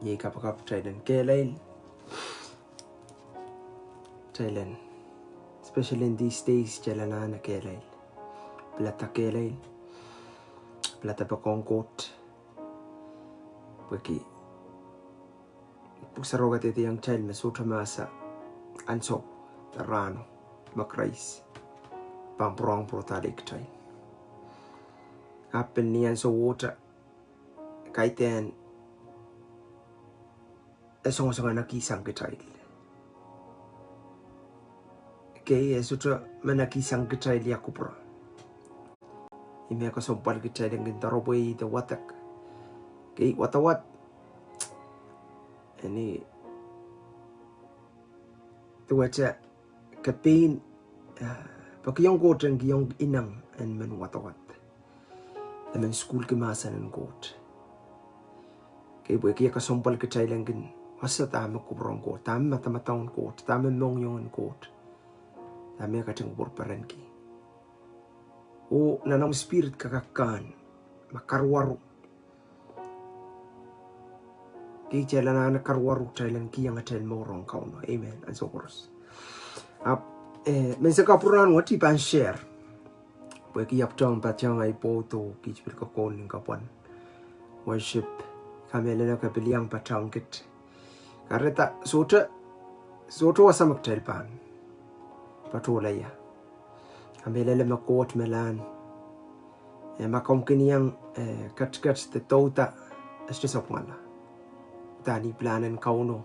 Ye kapakap Thailand Kelail. Thailand. Especially in these days, Jalanana Kelail. Plata Kelail. Plata Pakong Koht. Wiki. Pusaroga te yang child mesutra masa. Ansok. Rano. Makrais. Pamprong protalik Thai. Happen niyan so water. Kaiten. Esong-esong nakisang child. Kaya sutra manakisang child ya kupra. Ime ko sompal child ang gintaroboy the watak. Kaya watawat. Ini tuwa cha kapin pakiyong Koht ang giyong inang and man watawat. Naman school kimasan ng Koht. Kaya buhay kaya kasompal child ang gin. Masa tama kubrong Koht, tama matamatang Koht, tama mong yung Koht, tama kacang burparan ki. O nanang spirit kakakan, makaruwaruhn. Kaya jalan na karuwaruhn jalan ki yang atel morong kauno, amen, and so forth. Men sa Karuwaruhn wati pan share. Buhay kaya ptong patang ay poto, kijpil kakon ng kapan. Worship, kami lena kapiliang patang kit. Karena sutra wasa magtelpan patulaya ambilele makot melan makom kiniyang kat te tota este sopmala tani planen kauno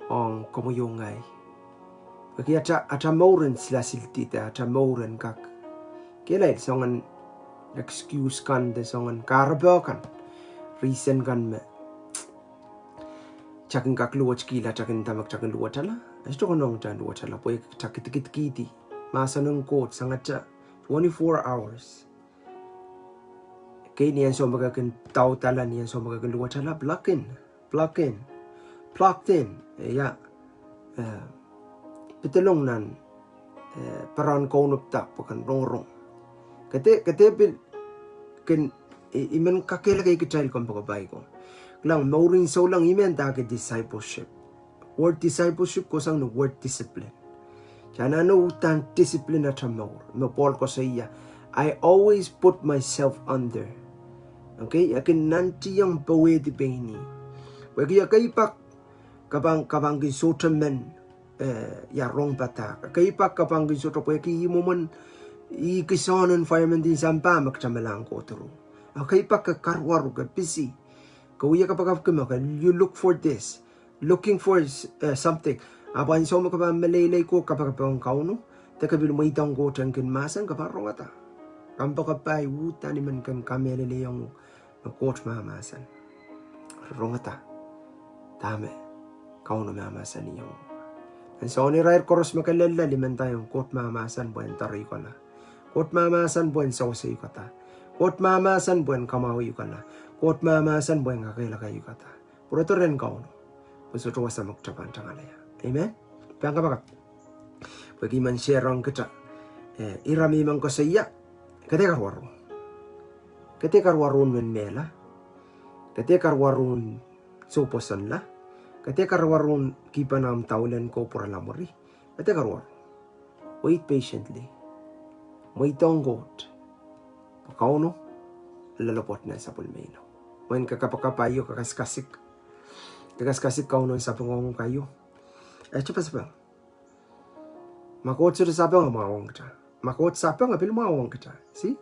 ong komuyungay bagi ata moren sila siltita ata moren kak kelai songan excuse kan de songan karbakan reason kan me Chakin kakluwat kila chakin tamak chakin luwatala. Asto konong chan luwatala po chakit kiti. Masa ng Koht sangat 24 hours. Kaya niyan so magagan tao tala niyan so magagan luwatala plugged in. Ya. Pitilong nan paran kaunup tak pakan rong. Kate bil ken iman kakela kay kitrail kon pagabay ko. Lang Mwuri so lang imen dagi discipleship. Word discipleship ko sang no word discipline. Kaya no tan discipline at Mwuri. Mapol ko sa iya. I always put myself under. Okay? Akin nanti yung pawede peni. Wagi kaipak kabang ginsutra men ya rong patak. Kaipak kabang ginsutra po yaki imuman ikisonon fireman din sampa magchamalang ko turu. Kaipak ka Karuwaruhn ka busy. Kaya kapag you look for this, looking for something. Aban so makapag malay ko kapag kauno, takabil Mweidehng ko tiyang kinmasan kapag rongata. Kampa kapay wuta ni man kan kamelele yung Koht mamasan. Rongata. Tame. Kauno mamasan niyo. And so ni Rair Koros makalala liman tayong Koht mamasan buwan taray ko na. Koht mamasan buwan sausay ko ta. Koht mamasan buwan kamawi ko na. Koht mamasan buwan kakilakay ko ta. Puro ito rin kauno. Puso ito wasa magtapan tangalaya. Amen? Piyang kapag. Pagi man share ang kita. Irami man ko sa iya. Kati Karuwaruhn men mela. Kati Karuwaruhn suposan la. Kati Karuwaruhn kipanam taulan ko Pwurala Mwuri. Kati Karuwaruhn. Wait patiently. Mweidehng Koht. Pakauno. Loaloapwoat na Sapwelime. When kakapakapayo kakaskasik. Kakaskasik kauno sa pangong kayo. Cepat sebang. Makot sudah sabang mawang kita. Makot sabang apil mawang kita. See?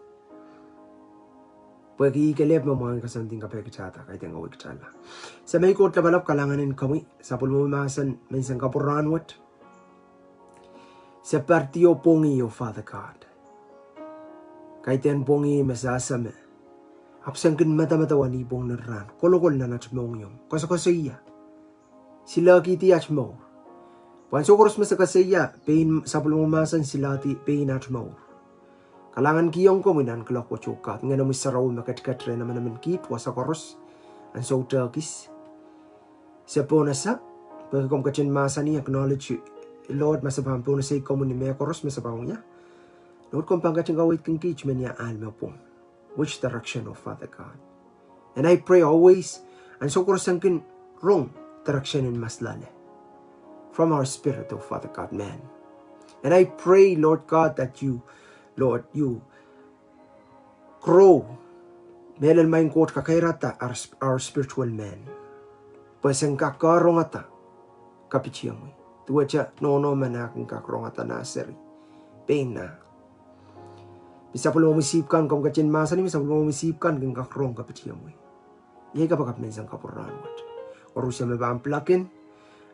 Pagi kelep mawang kasanting kapay kita ta kay tengah kita lah. Sa may Koht labalap kalanganin kami sa pulmumasan minsan Karuwaruhn. Sa partiyo pongi o Father God. Kay ten pongi masasame. Apsan kin mata-matawan ibong naran. Kolokol na natmong yung. Kasakasaya. Sila kiti atmong. Panso koros masakasaya. Pain sa pulmumasan sila ti pain atmong. Kalangan kiyong kuminan kalakwa chukat. Nga namin saraw makatkat rin naman kit. Wasa koros. Ang so turkis. Sa po nasa. Pagkakom kachin masa ni acknowledge. Lord masabang po na sa ikaw mo ni Mea koros masabang niya. Lord kung pangkachin kawait kong kitchen niya alma po. Which direction of Father God? And I pray always, and so kurasangkin wrong direction in maslale. From our spirit, oh Father God, man. And I pray, Lord God, that you, Lord, you grow Melel main Koht kakairata our spiritual man. Pasang kakarongata kapichiamui. Tuacha no manakang kakarongata na seri. Pain na. Bisa pula memisipkan kong kacin masa ni bisa pula memisipkan kong kakarong kapichiamui. Yay kapag mensang Karuwaruhn. Orusya me bamplakin.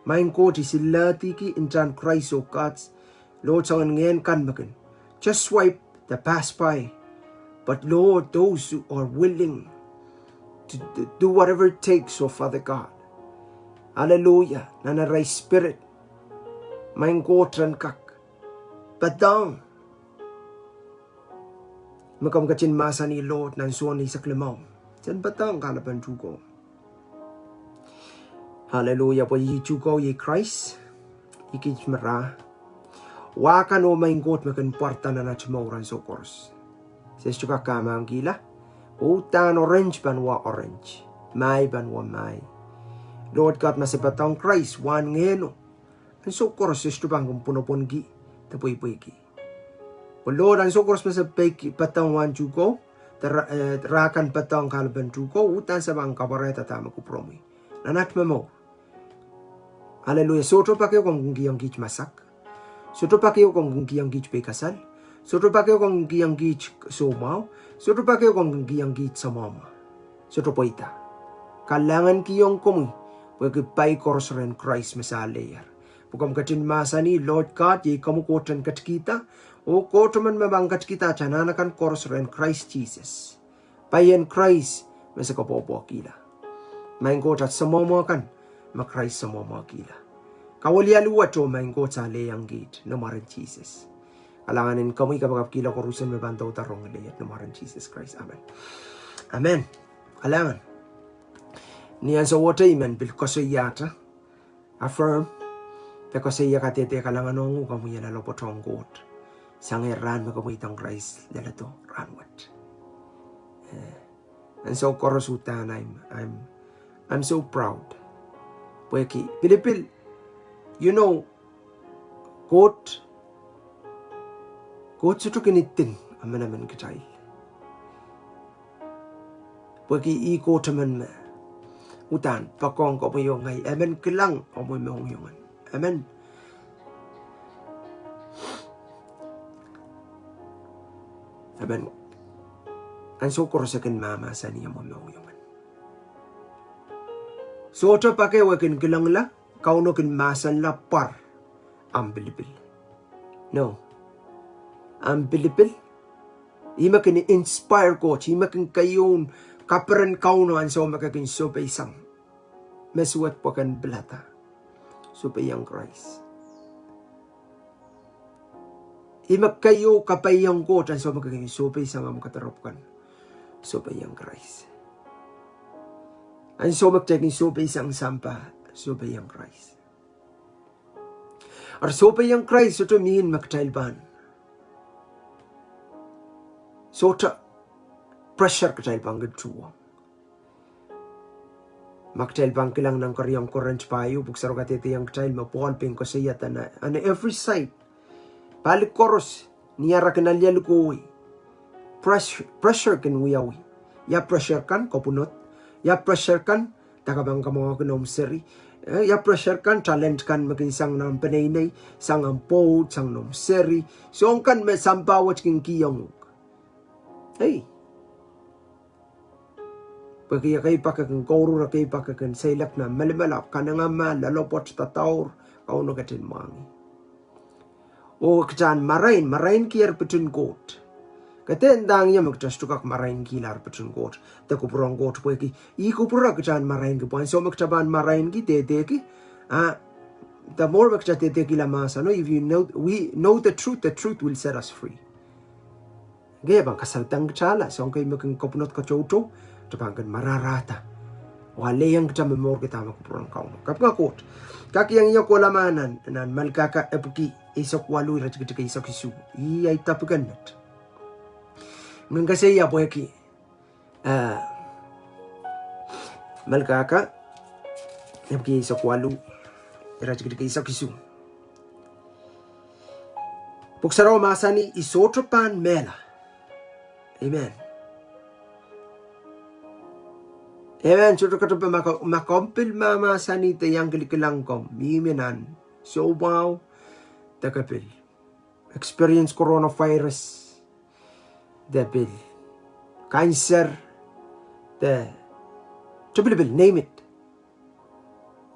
Main Koht isilati ki intran Christ o God's Lord sangan ngayon kan makin. Just swipe the pass by. But Lord, those who are willing to do whatever it takes, oh Father God. Hallelujah. Nanaray spirit. Main Kohtran kak. Batang. Makam kacin masa ni Lord nan suan ni saklemaw. Jan batang kalaban jugo. Hallelujah. Po yi jugo yi Christ. Ikich mara. Wakan o main Koht makan parta na nachmauran sokors. Ses juga kama ang gila. Utan orange banwa orange. May banwa may. Lord God masipatang Christ wan ngeno. Ang sokoros ses tubang kumpunopon gi. Tapuy-puy gi. O Lord ang sokoros masipay patang wan jugo. Rakan patang kalban jugo. Utan sa bang kabareta tama kupromi. Nanat memo. Hallelujah. Soto pa kayo kung giyang gich masak. Soto pa kayo kung giyang gich pekasal. Soto pa kayo kung giyang gich sumaw. Soto pa kayo kung giyang gich sa mama. Soto po ita. Kalangan kiyong kumi. Pagkipay koros rin Christ masalayar. Pagkam katin masa ni Lord God. Yay kamukotan kat kita. O kotaman mabangkat kita. Chananakan koros rin Christ Jesus. Payan Christ. Masa kapopo akila. Main Koht at sa mama kan. Ma-Christ sa mama akila. Kawalialuwa to main Koht sa layang gate. Namaran Jesus. Alanganin kami kapag kila ko rusan may bantaw tarong layat namaran Jesus Christ. Amen. Amen. Alangan. Niyan sa water iman bil kasayata. Affirm. Pekasaya katete kalangan nongo kamu yan alopotong Koht. Sangeran makamuitang Christ dalato ranwat. And so korosutan I'm so proud. Pweki Pilipil. You know Koht suto kinitin aman kitay. Pweki Koht aman utan pakong ko mo yung ngay. Amen kilang o mo yung yungan. Amen. Amen. Ang sukor sa kin mama sa niya mo yung yungan. So ito pa kayo wakin kilang la. Kauno kin masan la par. Ang Pilipil. No. Ang Pilipil, ima kin inspire ko, ima kin kayon, kaparan kauno ang so makakin supay isang. Mesuat po kan belata. Supay ang Christ. Ima kayo kapayang ko, ang so makakin supay isang ang makatarapkan. Supay ang Christ. Ang so makakin supay isang sampa, supay ang Christ. Ar supay ang Christ, ito mihin makatailban. So pressure ka tayo pang gagtuwang. Maktail pang kilang ng karyang current payo. Buksaro ka titiyang tayo mapolping ko sa yata na. And every side. Balik koros. Niyara ka nalyalukoy. Pressure kan wiyawi. Ya pressure kan kopunot. Ya pressure kan takabang kamang kanom seri. Ya pressure kan talent kan makinsang ng panaynay. Sang ang po. Sang nom seri. So ang kan may sampawat king kiyong. Hey. Pagkaya kayo pakakan kauro na kayo pakakan sailak na malimalap ka na nga malalopot tataur kauno katin mangi. O kacaan marain kiyar petun Koht. Katen dang ya magtastukak marain kilar petun Koht. Ta kupurang Koht po ki. Ikupura kacaan marain ki po. So magtaban marain ki tete ki. The more magtatete ki lamasa no. If you know, we know the truth will set us free. Gaya bang kasaltang kacala. So ang kayo maging kapunot ka chow-chow. Tapangkan mararata. Wale yang kita memor kita makupurang kauno. Kapag Koht. Kakiyang iyo ko lamanan. Nan malkaka epuki. Isok walu irajikita isok isu. Iyay tapugan nat. Ngang kasi iya po eki. Malkaka. Yabki sa kwalu. Irajik isa kisu. Puksaro masani isotropan mela. Amen. Amen. Chutro katopa makompil mama sani te yang kilikilangkom. Miminan. So wow. Takapil. Experience coronavirus. Dapil. Cancer. The. Tupilabil. Name it.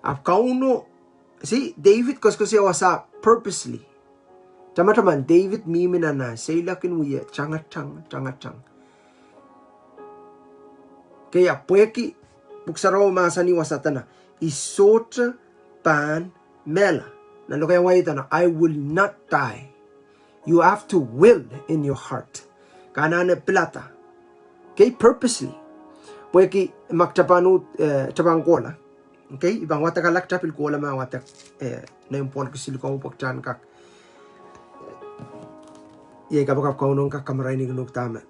Kauno. See, David kasi wasa purposely. Tama-taman, David miminan na. Saylakin wiya. Changat-chang. Kaya pweki puksaro masani wasatana isotra pan mela. Nalo kaya waytana, I will not die. You have to will in your heart. Kanane plata. Okay, purposely. Pweki magtapanu tapang kola. Okay, ibang watakalak tapil kola mga watak na yung pon kasi ko pagtan kak. Ye kapag kaunong kakamaray ni gunok tama.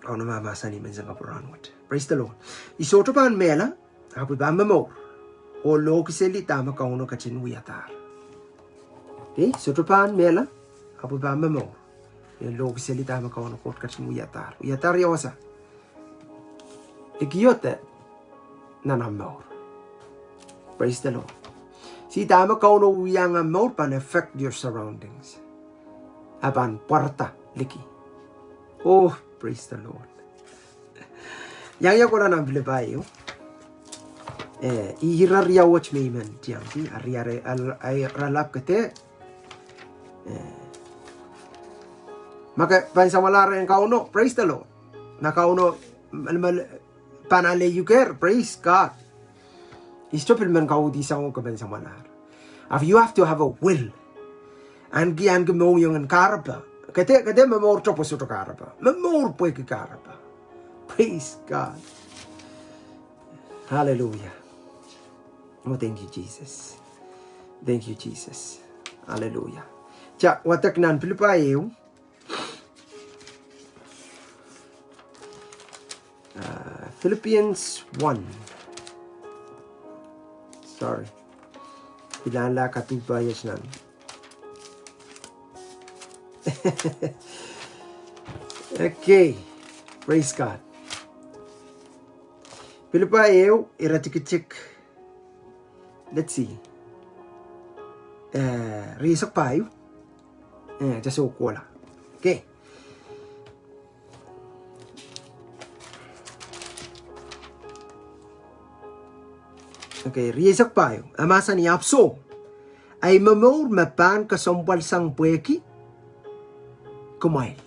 Ano mamasa ni men sa Karuwaruhn. Praise the Lord. Isoto pa mela, apo ba mamo. O lo kiseli tama kauno kachin wiyatar. Okay, isoto pa mela, apo ba mamo. E lo kiseli tama kauno kot kachin wiyatar. Wiyatar yawasa. Ikiyote nanamor. Praise the Lord. Si tama kauno wiyang amor pan affect your surroundings. Apan puerta liki. Oh, praise the Lord. Yang ko na ng Filipayo. Ihirariya watch me man. Tiyanti. Ariare ay ralap kate. Maka pansamala rin kauno. Praise the Lord. Nakauno panale yuker. Praise God. Istopil man kaudi sa ko pansamala. You have to have a will. And giyan gumong yung karapa. Kate mamor to po sa karapa. Mamor po yung karapa. Praise God. Hallelujah. Oh, thank you, Jesus. Thank you, Jesus. Hallelujah. Tiya, watak nan Filipayo. Philippians 1. Sorry. Pilala katupayas nan. Okay. Praise God. Filipayo, iratikitsik. Let's see. Risak payo. Jaso kola. Okay. Okay, risak payo. Amasa ni apso. Ay mamor mapan kasombal sang pueki. Kumail.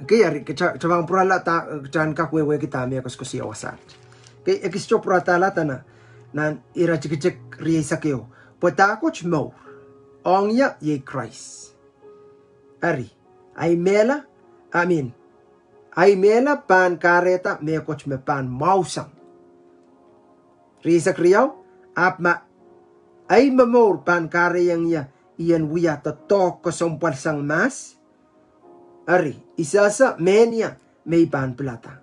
Okay, chabang Pwurala ta chan kakwewe kita mi akos kusi awasat. Okay, ekisto Pwurala ta na ira chikchik riesa keo. Pweta koch mo. Ongya ye Christ. Ari, ay mela pan kareta me koch me pan mausang. Riesa kriyaw apma ay mamor pan kareyang ya iyan wiya to kosompal sang mas. Ari, isasa menia may pan plata.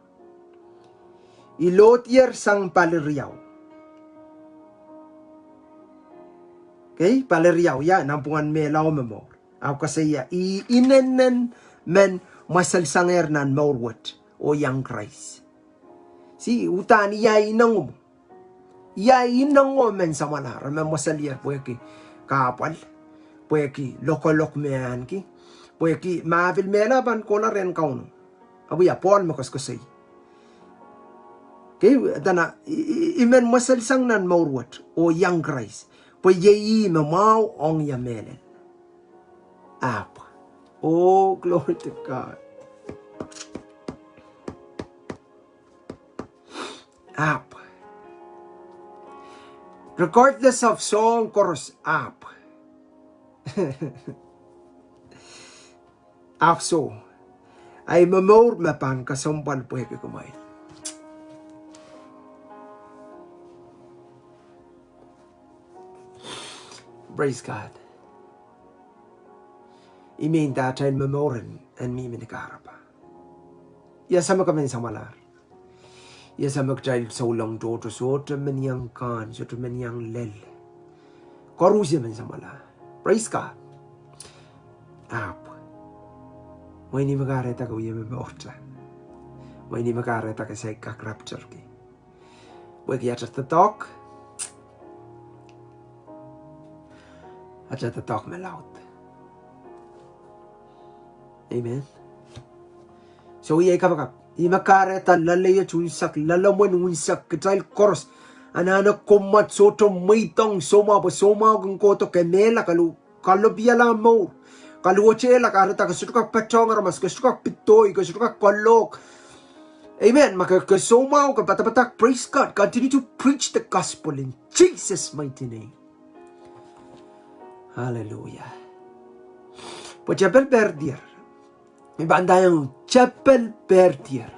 Ilotier sang paliriyaw. Okay, paliriyaw ya nampungan melaw memor. Aw kasi ya iinenen men masalsanger nan morwat o yang Christ. Si utani ya inang ya inang men sa manar men masalier pueki kapal pueki lokolok mean ki. Pueki maafil mela ban kola ren kauno. Abu ya Paul makaskusay. Okay, dana imen masalsang nan morwat o yang Christ. Pwede yi mamaw ong ya melen. Apa. Oh, glory to God. Apa. Regardless of song, chorus, apa. Afso, ay mamor mapan kasompal pwede kumain. Praise God. Imin datan mamorin and mi minikarapa. Ya sama kami sa malar. Yes, I'm a child so long daughter, so to many young can, so to many young lel. Korusia men samala. Praise God. Up. When you magare ta go yeme morta. When you magare ta say kak rapture ki. Wake yet at the talk. At the talk me loud. Amen. So we kabaka. Imakare ta lalaya chunsak lalamon unsak child chorus. Anana komat soto Mweidehng soma kung koto kenela kalubiala mo. Kaluochela karita kasuka pachong ramas kasuka pitoy kasuka kolok. Amen. Makakasoma ka patapatak. Praise God. Continue to preach the gospel in Jesus' mighty name. Hallelujah. Po chapel perdier. Ibandayang chapel perdier.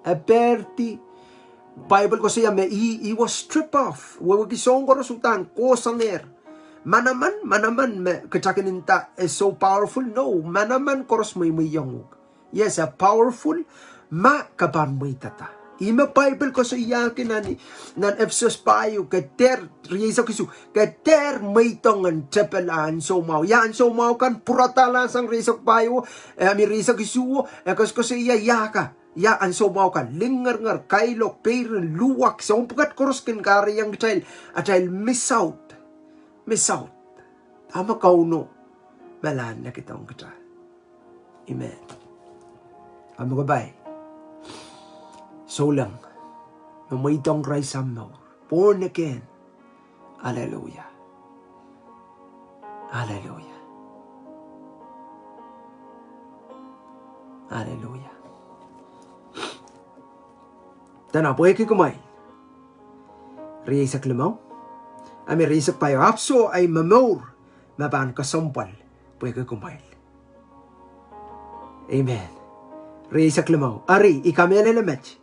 A perdi. Bible ko siya he was stripped off. Wawag ko resultan ko sanger. Manaman me kachakaninta is so powerful. No, manaman koros may yung. Yes, a powerful ma kaban may tata. Ima Bible ko sa iyakin nan Efesos payo Dehr riyesa kisu Dehr Mweidehng an tepelan so mau yan so mau kan puratala sang riyesa payo mi riyesa kisu kas ko sa iya yaka ya an so mau kan lingar kailok peiren luwak sa umpukat koroskin kari yang child miss out ama kauno malan na kitang kita. Amen. Amo ko bye. So lang, Mweidehng Christ mo, born again. Hallelujah. Hallelujah. Hallelujah. Tana, puwe ki kumay. Riyasak lamaw. Ami riyasak payo. Apso ay mamor. Maban kasampal. Puwe ki kumay. Amen. Riyasak lamaw. Ari, ikamela lamach.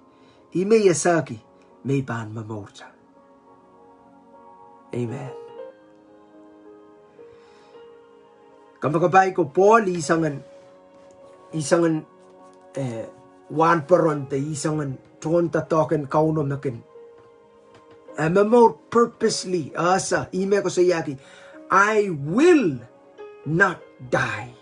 Ime yasaki may ban mamorta. Amen. Kamakabay ko Paul isangan wan paronte isangan tonta token kauno makin. Mamor purposely asa ime ko sa yaki. I will not die.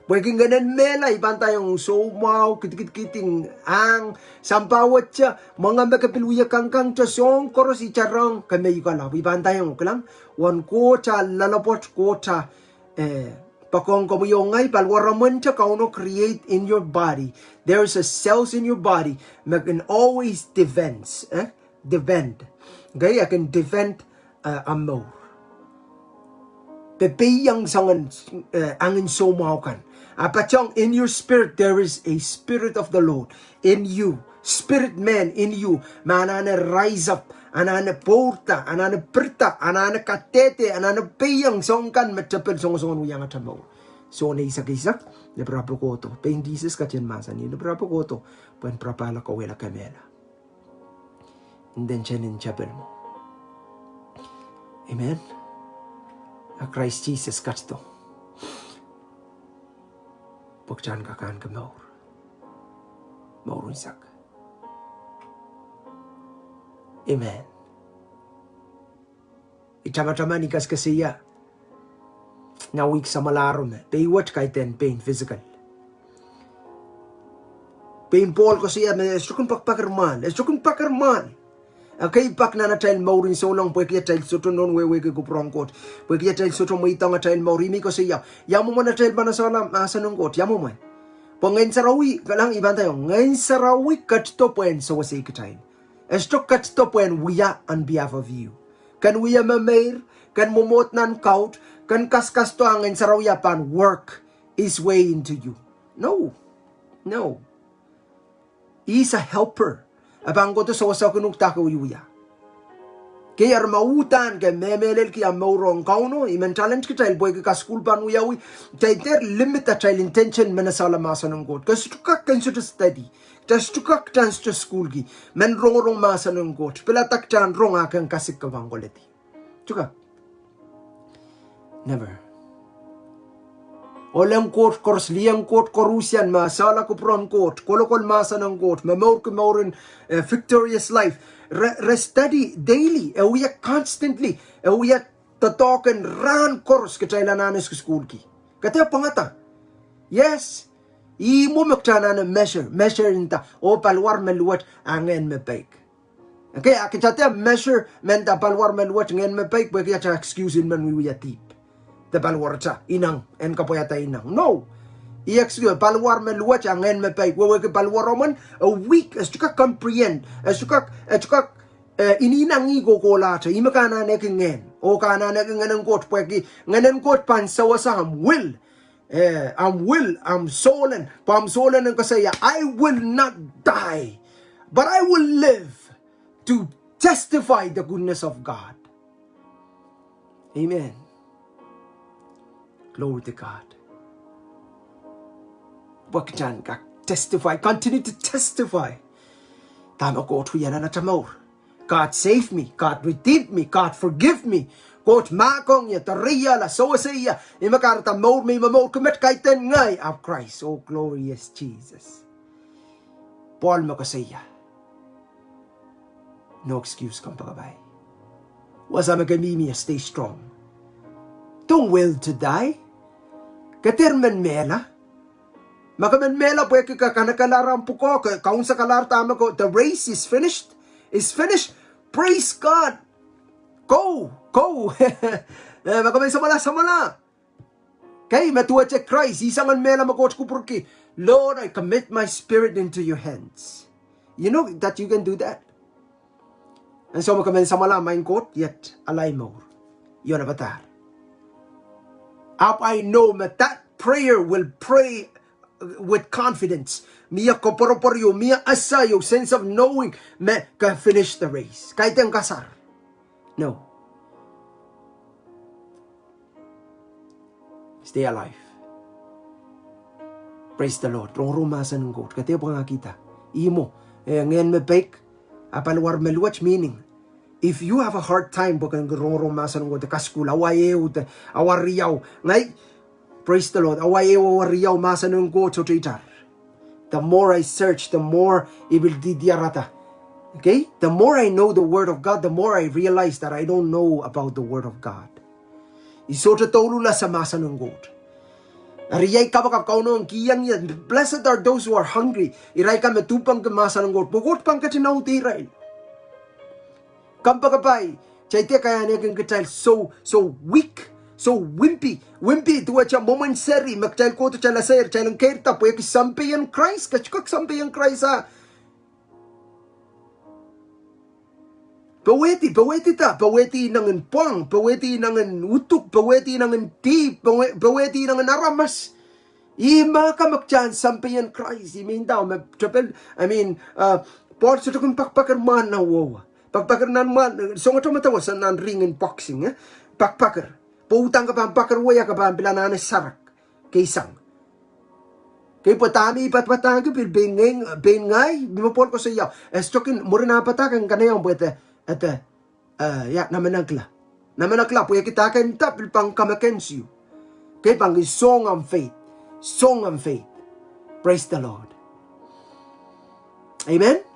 Pwedeng ganan mela, iban tayong somaw, kiting ang, sampawat siya, mga makapiluya kangkang siya, song koros icharang, kami yukala, iban tayong kalang, wan ko cha lalapot ko cha, pakong kumuyongay, palwaraman siya, kauno create in your body, there's a cells in your body, can always defend, gaya can defend amo. Pepeyang sangan angin somaw kan. Apachong in your spirit there is a spirit of the Lord in you, spirit man in you. Manana rise up, anana porta, anana perta, anana katete, anana peyang songkan matapel song yang atamo. So na isa-isa, na prapo ko to. Paying Jesus ka dyan masa ni, na prapo ko to. Puan prapala ko wala kamela. And then siya nin chapel mo. Amen. A Christ Jesus kasto. Pagchan ka kan ka maur. Maurunsak. Amen. Itama-tama ni kas kasiya. Na week sa malaron. Paywatch kay ten pain physical. Pain Paul ko siya. Estukun pakpakarman. Okay, pak na child Mwuri so long pwede child soto non wewe ko prongkot. Pwede child soto Mweidehng child Mwuri mi ko siya. Yamu mo na child manasala asa nung kot. Yamu mo. Ngayon sarawi kalang iban tayo. Ngayon sarawi katto pwen so wasi ka child. Esto katto pwen wiya on behalf of you. Kan wiya mamair, kan mumot nan kaut, kan kaskas to ang ngayon sarawi pan work his way into you. No. He's a helper. Abang ko to sa wasa kunuk tako yuya. Kaya mautan kay memelel ki amorong kauno iman challenge ki child boy ka school pan uyawi Dehr limit a child intention manasala masa ng god. Kasi tukak kan to study. Just tukak chance to school gi. Men rong masa ng god. Pelatak chan rong akang kasik ka bangoleti. Tukak. Never. Oleng Koht, Kors Liang Koht, Korusian Ma, Sala Kupron Koht, Kolokol Masanang Koht, Mamor victorious life. Study daily, we are constantly, we are to talk and run course kachailanan sa school ki. Kaya pangata. Yes. Imo magtana na measure inta. O palwar meluwat angen me bake. Okay, akitata measure menta palwar meluwat angen me bake, but kaya excuse in man we tip. The palwar cha inang en kapoyata inang. No. I-excuse palwar meluwat angen me bake. Wewe ke palwar roman a week as to comprehend as to ininang igo ko lata imakana nekingen o kana nekingen Koht pweki nganen Koht pan sawasa am will I'm solen and say I will not die but I will live to testify the goodness of God. Amen. Glory to God. Bakjan ka testify, continue to testify. Tama ko tuyan na tamor. God save me, God redeemed me, God forgive me. Koht makong ya tariya la so siya imakarta mo may mamol commit Ketin ngay of Christ. Oh glorious Jesus. Paul makasaya. No excuse kang pagabay. Wasa magamimi stay strong. Don't will to die. Katerman mela. Makaman mela pwede ka kanakalaram po ko kaun sa kalar tama ko. The race is finished. Is finished. Praise God. Go. Makamay samala. Kay matuwa check Christ. Isangan mela makoch ko purki. Lord, I commit my spirit into your hands. You know that you can do that. And so makamay samala main Koht yet alay mo. Yun na batar. Up I know that prayer will pray with confidence. Mia koporoporyo, mia asayo, sense of knowing me can finish the race. Kahit ang kasar. No. Stay alive. Praise the Lord. Rumasan ng Koht. Kaya po nga kita. Imo. Ngayon me bake. Apalwar meluwach meaning. If you have a hard time bakang rumasan ng Koht. Kaskula. Awayew. Awariyaw. Ngay. Praise the Lord. Awayew awariyaw masan ng Koht. So titar. The more I search, the more it will didiarata. Okay? The more I know the Word of God, the more I realize that I don't know about the Word of God. Isota tolula sa masa ng Koht. Ariyay kabakap kauno ang kiyang yan. Blessed are those who are hungry. Iray ka matupang ka masa ng Koht. Bukot pang katinaw tiray. Kampakapay. Chayte kaya niya kang katal so weak. So wimpy tuwa cha momentary magtail ko to cha laser cha lang kerta po yak sampai ang Christ kachukak sampai ang Christ ha. Paweti nangan pang, paweti nangan utuk, paweti nangan tip, paweti nangan aramas. Ima ka magchan sampai ang Christ. Paul sa tukong pakpakar man na wawa. Pakpakar nan man, so nga matawasan nan ring in boxing pakpakar. Pautang ka pa ang pakarwaya ka pa ang pilananan sarak. Kaysang. Kay patami patpatang ka bengay. Bimapol ko sa iyo. Estokin, mura na patakan ka na yung buwete. Namanagla. Namanagla. Puya kita kayo tapil pang kamakensiyo. Kay pang song of faith. Song of faith. Praise the Lord. Amen?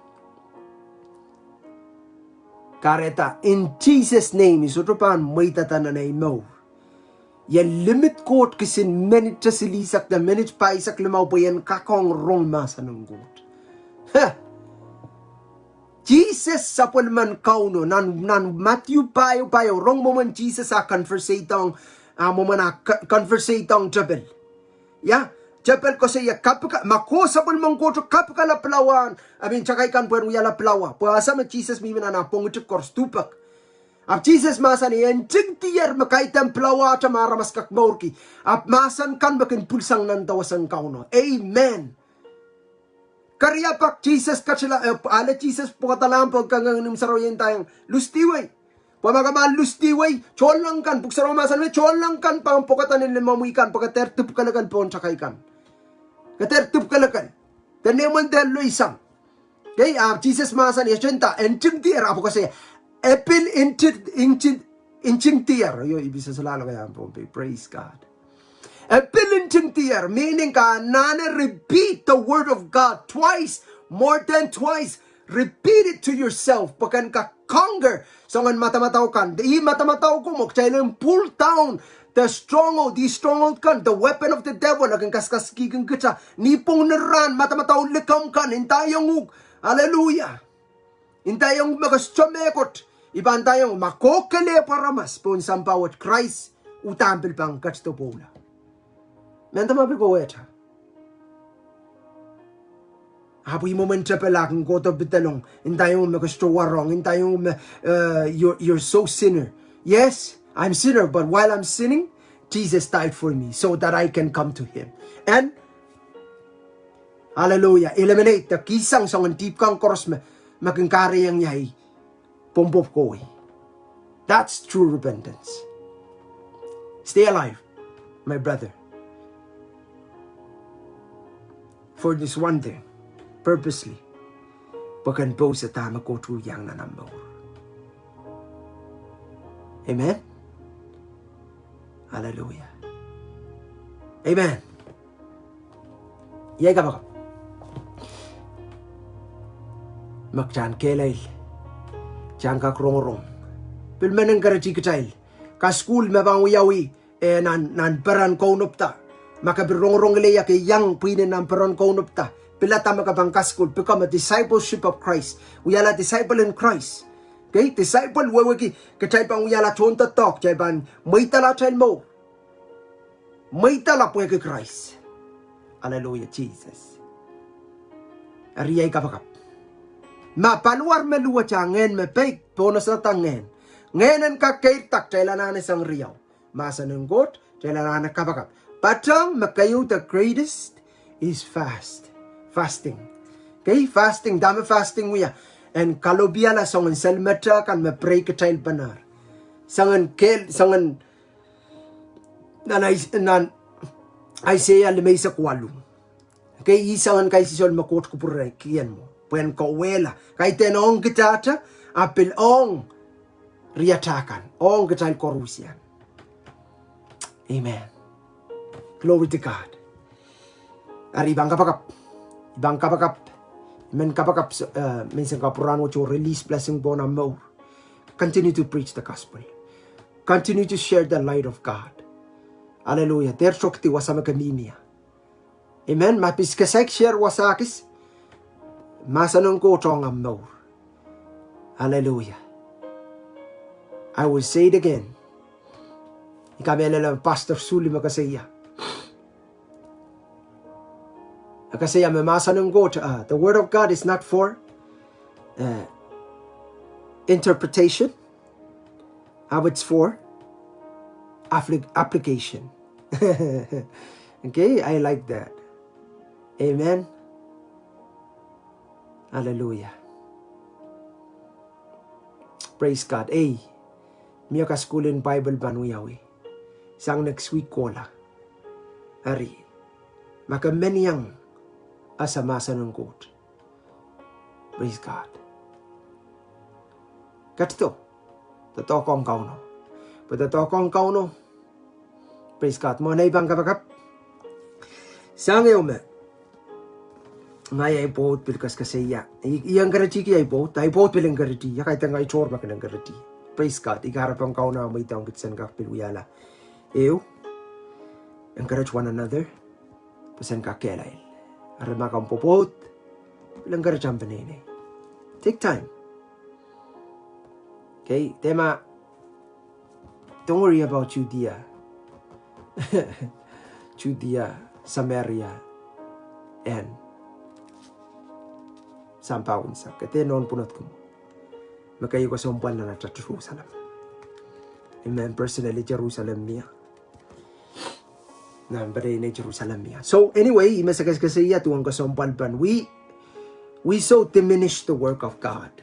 Kareta, in Jesus' name, isutupan may tatanan na imo. Yan limit Koht kisin menit sa silisak na menit pa isak limaw po yan kakong rong masa ng Koht. Jesus Sapwelime kauno nan Matthew payo rong moment Jesus conversatong jabel. Ya, jabel ko siya kapka makosa pon mong Koht kapka la plawan. Tsakay kan puwer uyala plawa. Puasa ma Jesus mi na pongutuk kors tupak. Ap Jesus masan yan tiyer makaitan plawa at maramas kakmaurki. Ap masan kan bakin pulsang nantawasan kauno. Amen. Karyapak Jesus katsila ala Jesus pukatalampag kangang sarayin tayong lustiway. Pamagaman lustiway cholang kan puksaro masan we cholang kan pang pukatan nila mamuikan pagkatertup kalakan pon sakay kan. Katertup kalakan. Taneman dahil lo isang. Okay, Jesus masan yasenta tiyer apo kasi Epil inching tier. Yo, ibig sa salalo kaya po. Praise God. A bilinting tier, meaning ka nana repeat the word of God twice, more than twice. Repeat it to yourself. Pakan ka conquer. So ngan matamataw kan. Di matamataw ko mo. Kailan pull down the stronghold. The stronghold kan. The weapon of the devil. Naging kaskaskigang kita. Nipong naran. Matamataw likam kan. Intayang ug. Hallelujah. Intayang magasyomekot. Iban tayong makokele para mas. Pun sampawat Christ. Utampil pang katstopola. Menta mapipaweta. Happy moment chapelakang go to bitalong. Intayong magastowarong. Intayong you're so sinner. Yes, I'm sinner, but while I'm sinning, Jesus died for me so that I can come to Him. And hallelujah, eliminate the kisang song deep kang koros magangkari yang yay pompop ko. That's true repentance. Stay alive, my brother. For this one thing. Purposely, pakan po sa tama ko tuyang na number. Amen? Hallelujah. Amen. Yay ka ba? Magchan kelay. Chan ka krong-rong. Pilman ng karachi kachayl. Ka school mabang uyawi. Nan peran kaunupta. Makabirong-rong leya kay yang pwede nan peran kaunupta. Pilata makabangkas school, become a discipleship of Christ. We are a disciple in Christ. Okay? Disciple, wawagi, kachay pang we are a chonta talk, chay pan, may tala chay mo. May tala po kay Christ. Hallelujah, Jesus. Ariyay kapakap. Mapaluar meluwa chay, ngayon mapay, ponas na tangen. Ngayon ang kakaitak, chay lananis ang riyaw. Masa ng God, chay lananis kapakap. Patang, makayo the greatest is fast. Fasting. Okay? Fasting. Dami fasting we ya. And kalubiala songan selmetra kan me pray ka child banar. Sangan nan Isaiah 5:4. Okay? Isangan kay sisol makot ko pure kiyan mo. Puen ko wela. Kay tenong kitata apil ong riatakan. Ong ka child korusian. Amen. Glory to God. Ari bang kapakap. Ibang kapakap, men kapakap, minsan kapuran mo release blessing bona mo. Continue to preach the gospel. Continue to share the light of God. Hallelujah. Der shokti wasama kamimia. Amen. Mapis kasek share wasakis. Masanong ko chong am mo. Hallelujah. I will say it again. Ikamela Pastor Suli makasaya. Kasi the word of God is not for interpretation. It's for application. Okay, I like that. Amen. Hallelujah. Praise God. Miya ka school in Bible banuyawi. Sang next week kola. Ari. Makamenyang asamasa ng Koht. Praise God. Katito. Totoo kong kauno. Totoo kong kauno. Praise God. Mo na ibang kapakap. Sangayo me. Ngaya ipot pilkas kasaya. Iyang garati kaya ipot. Ipot pilang garati. Kahit nga ichorba ka ng garati. Praise God. Ikarap ang kauna. May taong kitsan ka piluyala. Encourage one another. Pasan ka kelay. Arama kang popot, bilang garachang panene. Take time. Okay, tema. Don't worry about Judea. Judea, Samaria, and Sampawin sa. Kaya noon punot ko. Makayo ko sa umpal na Jerusalem. Amen. Personally, Jerusalem niya. Jerusalem. So anyway, imasakas-kasaya tuwang kasompalpan. We so diminish the work of God.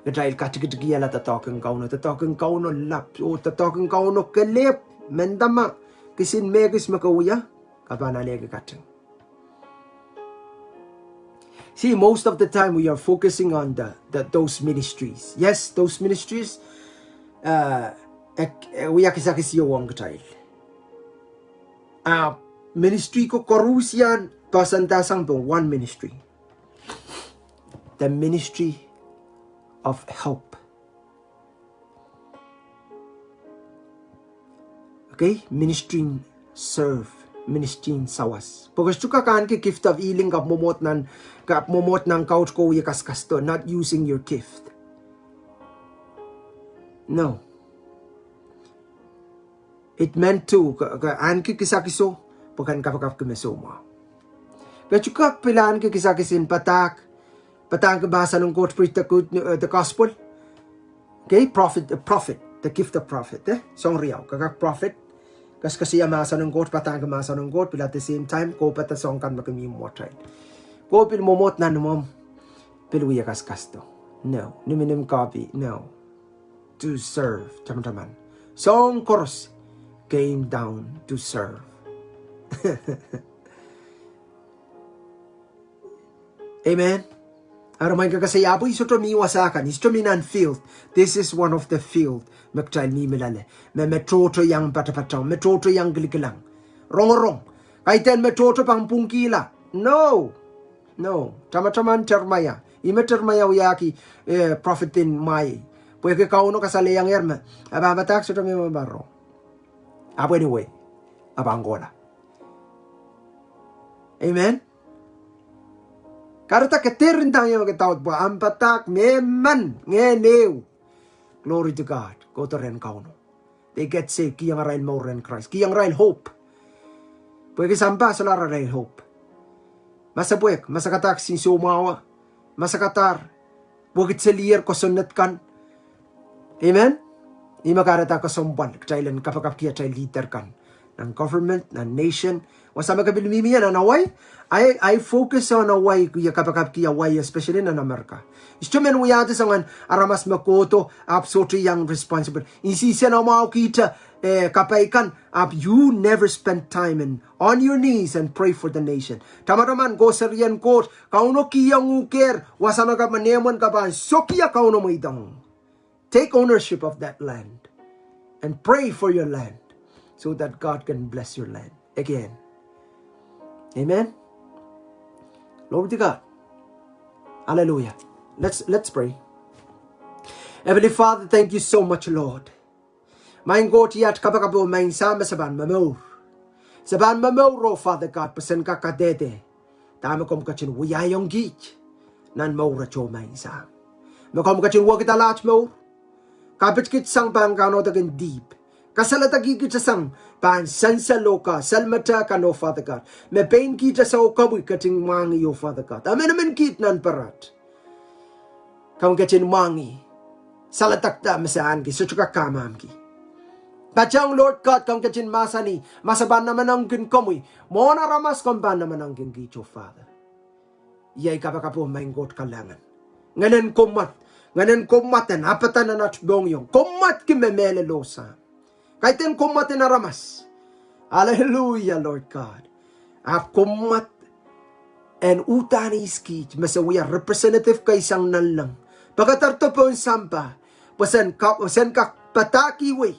Dahil katigitigiala tatokang kauno lap. O tatokang kauno kalip. Mendama. Kisin megis makauya. Kapanalega kating. See, most of the time we are focusing on those ministries. Yes, those ministries. We akisakis yung katay. Ministry ko korusian pasantasang po one ministry. The ministry of help. Okay? Ministry serve. Ministry sawas. Pagkas chuka kan ki gift of healing kap momot ng couch ko yakas kasto. Not using your gift. No. It meant to anki kisakiso pakan kapakap kumesoma. Kachuka pilan ki kisakisin patang kebahasa ng Koht preach the gospel. Okay, prophet, the gift of prophet. Song riyaw kakak prophet. Kasi masa ng Koht patang kemasa ng Koht, but at the same time ko pata song kan makami motray. Ko pil momot na numom piluya kasto. No, niminim copy. No. To serve, teman-teman. Song chorus came down to serve. Amen. Aramay ka kasi apo iso to miwasakan, iso minan field. This is one of the field. Magtay ni milale. Metroto yang patapatang, metroto yang gilikalang. Rong. Kaiten metroto pang pungkila. No. Tama-taman termaya. Ima termaya uyaki profitin mai. Pwede kauno kasali yang erma. Ababatak so to mibaro. Apo anyway, abangola. Amen. Karata keterin tayo magkataot po. Ampatak meman ngenew. Glory to God. Go to ren kauno. They get saved. Kiyang rail mo ren Christ. Kiyang rail hope. Pwede sampa sa lara rail hope. Masabwek. Masakatak sin sumawa. Masakatar. Bukit selir ko sunat kan. Amen. Ima karata ka somban, kailan kapag kia chay leader kan ng government, ng nation. Wasama kabilimimi yan, away. I focus on away kuya kapag kia away, especially na Amerika. Istumen uyate sa ngan aramas makoto absolutely yang responsible. Insisya na mau kita kapaikan you never spend time on your knees and pray for the nation. Tama-taman go sa riyan Koht, kauno kia nguker, wasama ka manemon ka ba, so kia kauno Mweidehng. Take ownership of that land and pray for your land so that God can bless your land again. Amen. Glory to God. Hallelujah. Let's pray. Heavenly Father, thank you so much, Lord. Mein Gott, yat kapakapo mein sama saban mamor. Saban mamor, oh Father God, pasen kakadete. Tama kom kachin wiyayong gich. Nan maura cho mein sam. Makom kachin wakitalat mo. Kapit kit sang pangkano tagan deep. Kasalatagi kita sang pan sansa loka salmata kano Father God. Me pain kita sa okabu kating mangi yo Father God. Amen kit nan parat. Kung katin mangi salatakta masaan ki suchuka kamam ki. Pachang Lord God kung katin masani masaban naman ang kinkomoy. Mona ramas komban naman ang kingicho Father. Yay kapakapo maing God kalangan. Nganan kumat. Nganan kumatan, apatan na natbong yung. Kumat kimemele losa. Kaiten kumatin na ramas. Hallelujah, Lord God. Kumat and utani iskit. Masawiya, representative kay isang nalang. Pagkatarto po yung sampa. Pasan ka patakiwi.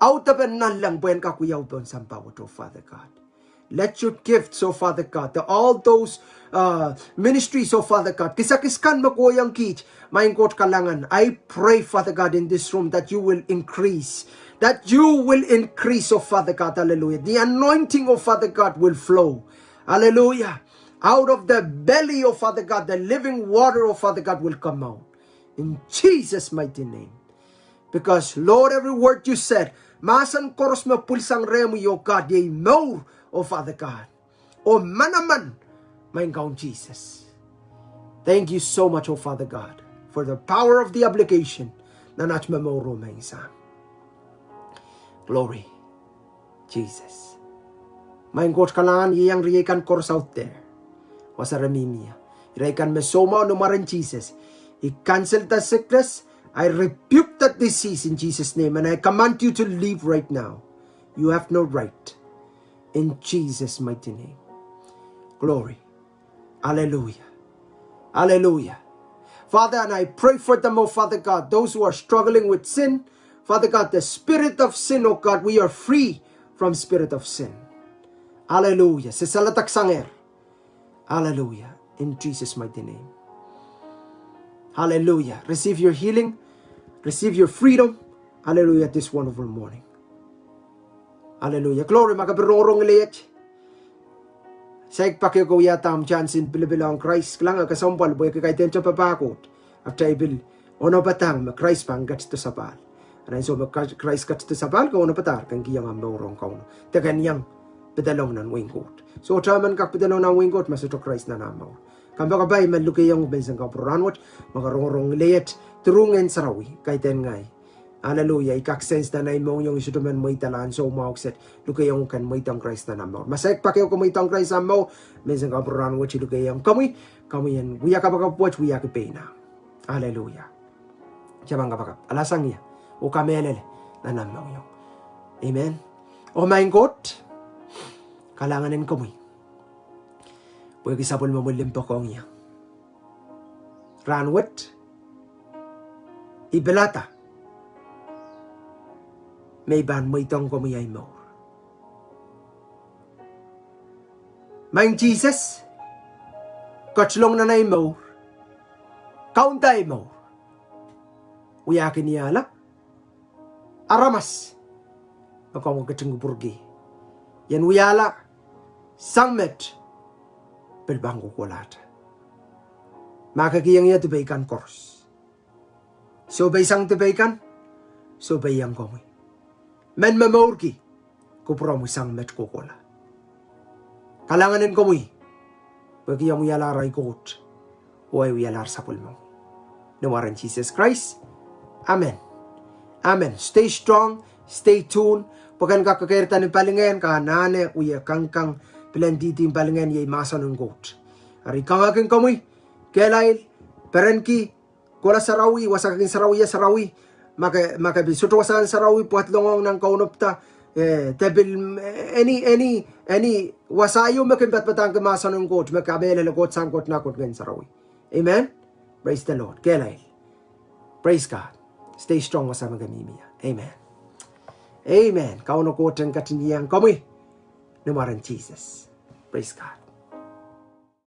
Autapan nalang buwan ka kuyaw po yung sampa. Wato, Father God. Let your gifts, oh Father God, all those ministries, oh Father God, kisakiskan makoyang kich, maing Koht kalangan. I pray, Father God, in this room that you will increase. That you will increase, oh Father God, hallelujah. The anointing, oh Father God, will flow. Hallelujah. Out of the belly, oh Father God, the living water, oh Father God, will come out. In Jesus' mighty name. Because, Lord, every word you said, masan koros mapulsang remo, oh God, yay more, oh Father God. Oh manaman, my God Jesus. Thank you so much, oh Father God, for the power of the obligation na natmamoro may isa. Glory, Jesus. My God, kalangan iyang riyakan course out there. Wasaramimia. Riyakan mesoma no maran Jesus. I-cancel the sickness. I rebuke that disease in Jesus' name. And I command you to leave right now. You have no right. In Jesus' mighty name. Glory. Hallelujah. Hallelujah. Father, and I pray for them, oh Father God, those who are struggling with sin. Father God, the spirit of sin, oh God, we are free from spirit of sin. Hallelujah. Sesalatak sanger. Hallelujah. In Jesus' mighty name. Hallelujah. Receive your healing. Receive your freedom. Hallelujah. This wonderful morning. Hallelujah. Glory makaberorong liat. Saik pakai ko yatam chansin bilang Christ lang kasampal boy kakaitan sa papakot. After ibil ono batang Christ pang gats to sapal. Anan so Christ gats to sapal ko ono patar kan giyang amorong ko. Tagan yang pedalong nan wingkot. So chaman kak pedalong nan wingkot masuk Christ na namaw. Kamba kabay maluki yang bensang ka Pwurala makarong liat turungen sarawi kaitan ngay. Hallelujah. Ikak sense na naimong yung isuduman mo italaan so maukset. Lukay yung kan mo itang Christ na namaw. Masayag pa kayo kung mo itang Christ na namaw. Minsan ka Pwurala watch lukay yung kami yan. Wiya ka bakapwat, wiya ka pena. Hallelujah. Siyabang ka bakap. Alasang iya. O kamelele na namaw yung. Amen. O main Koht. Kalanganin kami. Pwede kisapol mo mulimpo kong iya. Ranwat. Ibelata. May ban mo itong kumiyay mo. Maing Jesus, kachlong na nay mo, kauntay mo, uyakin niyala, aramas, akong kachang burgi, yan uyala, sangmet, pilbang kukulata. Makakiyang iya tibaikan kors. So bay sang tibaikan, so bayang komi. Men mamorki, kupro mo sang met kukola. Kalanganin ko mo bagi mo yalaray Koht, o ay yalar sapul mo. Nawaran Jesus Christ. Amen. Amen. Stay strong, stay tuned. Pagkan kakakirta ng palingan, kahanane, uya kangkang, pilanditi yung palingan, yay masa ng Koht. Ari kangakin ko mo, kelail, perenki, kola sarawi, wasakin sarawi, sarawi, makabisuto wasan sarawi puat longong ng kaunopta tabil any wasayo makin batbatang kemasa ng Koht makabela lagot sangkot nakot ngan sarawi. Amen. Praise the Lord. Kelay. Praise God. Stay strong wasama gamimiya. Amen. Amen. Kauno Koht ang katiniyang kami. Numaran Jesus. Praise God.